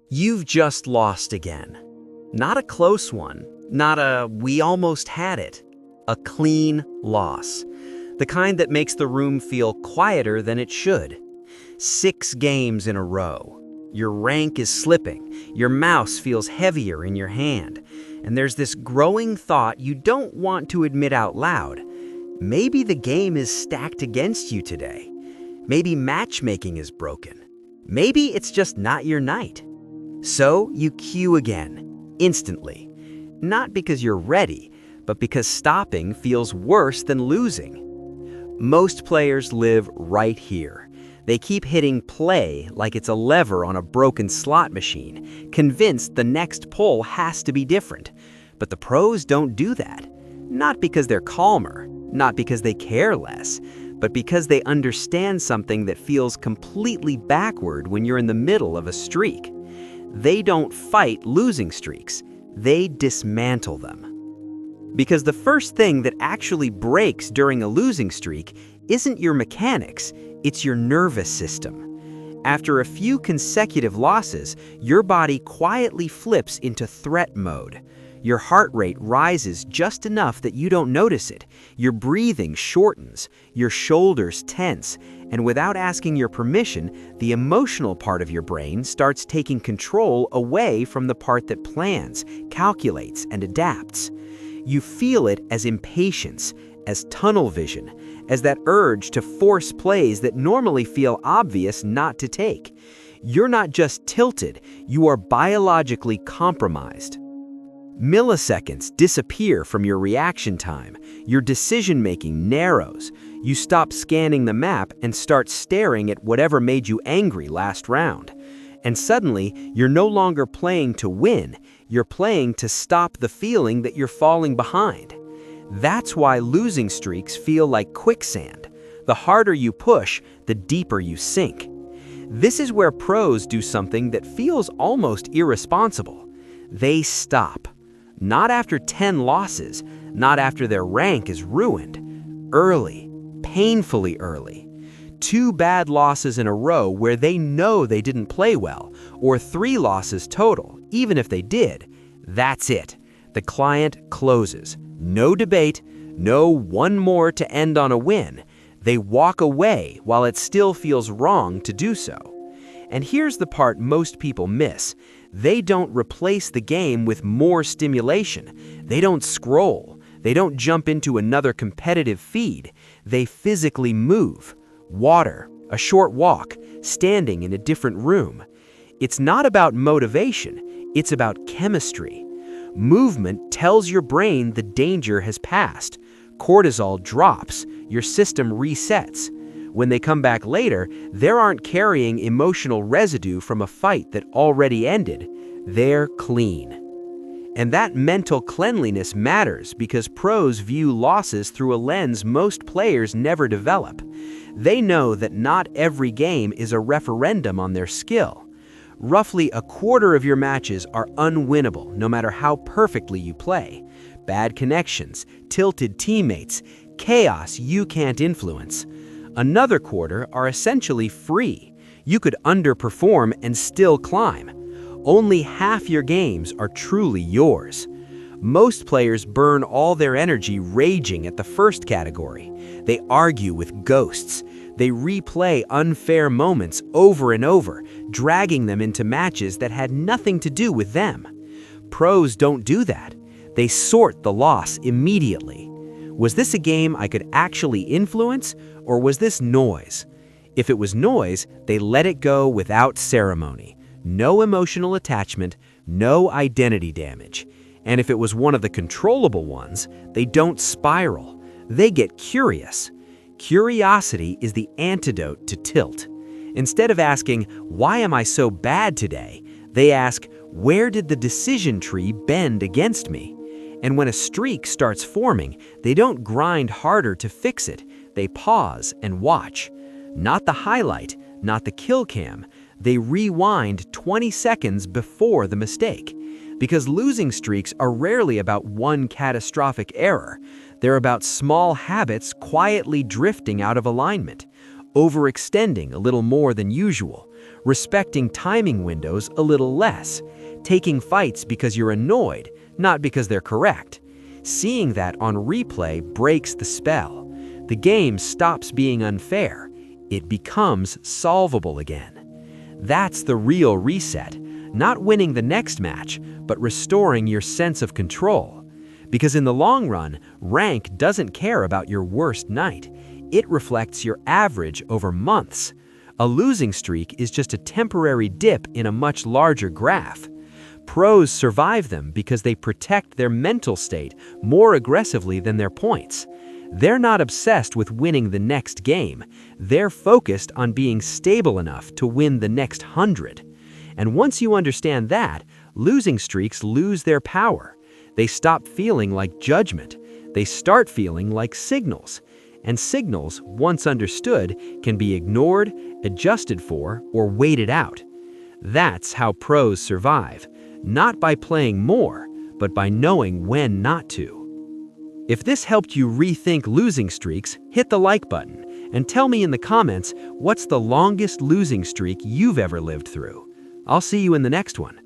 You've just lost again. Not a close one, not a "we almost had it." A clean loss. The kind that makes the room feel quieter than it should. 6 games in a row. Your rank is slipping, your mouse feels heavier in your hand, and there's this growing thought you don't want to admit out loud. Maybe the game is stacked against you today. Maybe matchmaking is broken. Maybe it's just not your night. So you queue again, instantly. Not because you're ready, but because stopping feels worse than losing. Most players live right here. They keep hitting play like it's a lever on a broken slot machine, convinced the next pull has to be different. But the pros don't do that. Not because they're calmer, not because they care less, but because they understand something that feels completely backward when you're in the middle of a streak. They don't fight losing streaks, they dismantle them. Because the first thing that actually breaks during a losing streak isn't your mechanics, it's your nervous system. After a few consecutive losses, your body quietly flips into threat mode. Your heart rate rises just enough that you don't notice it. Your breathing shortens, your shoulders tense, and without asking your permission, the emotional part of your brain starts taking control away from the part that plans, calculates, and adapts. You feel it as impatience, as tunnel vision, as that urge to force plays that normally feel obvious not to take. You're not just tilted, you are biologically compromised. Milliseconds disappear from your reaction time. Your decision-making narrows. You stop scanning the map and start staring at whatever made you angry last round. And suddenly, you're no longer playing to win. You're playing to stop the feeling that you're falling behind. That's why losing streaks feel like quicksand. The harder you push, the deeper you sink. This is where pros do something that feels almost irresponsible. They stop. Not after 10 losses, not after their rank is ruined. Early, painfully early. 2 bad losses in a row where they know they didn't play well, or 3 losses total, even if they did. That's it. The client closes. No debate, no one more to end on a win. They walk away while it still feels wrong to do so. And here's the part most people miss. They don't replace the game with more stimulation. They don't scroll. They don't jump into another competitive feed. They physically move. Water, a short walk, standing in a different room. It's not about motivation. It's about chemistry. Movement tells your brain the danger has passed. Cortisol drops. Your system resets. When they come back later, they aren't carrying emotional residue from a fight that already ended. They're clean. And that mental cleanliness matters because pros view losses through a lens most players never develop. They know that not every game is a referendum on their skill. Roughly a quarter of your matches are unwinnable no matter how perfectly you play. Bad connections, tilted teammates, chaos you can't influence. Another quarter are essentially free. You could underperform and still climb. Only half your games are truly yours. Most players burn all their energy raging at the first category. They argue with ghosts. They replay unfair moments over and over, dragging them into matches that had nothing to do with them. Pros don't do that. They sort the loss immediately. Was this a game I could actually influence, or was this noise? If it was noise, they let it go without ceremony. No emotional attachment, no identity damage. And if it was one of the controllable ones, they don't spiral. They get curious. Curiosity is the antidote to tilt. Instead of asking, "Why am I so bad today?" they ask, "Where did the decision tree bend against me?" And when a streak starts forming, they don't grind harder to fix it. They pause and watch. Not the highlight, not the kill cam. They rewind 20 seconds before the mistake. Because losing streaks are rarely about one catastrophic error. They're about small habits quietly drifting out of alignment, overextending a little more than usual, respecting timing windows a little less, taking fights because you're annoyed, not because they're correct. Seeing that on replay breaks the spell. The game stops being unfair. It becomes solvable again. That's the real reset, not winning the next match, but restoring your sense of control. Because in the long run, rank doesn't care about your worst night. It reflects your average over months. A losing streak is just a temporary dip in a much larger graph. Pros survive them because they protect their mental state more aggressively than their points. They're not obsessed with winning the next game. They're focused on being stable enough to win the next 100. And once you understand that, losing streaks lose their power. They stop feeling like judgment. They start feeling like signals. And signals, once understood, can be ignored, adjusted for, or waited out. That's how pros survive, not by playing more, but by knowing when not to. If this helped you rethink losing streaks, hit the like button and tell me in the comments what's the longest losing streak you've ever lived through. I'll see you in the next one.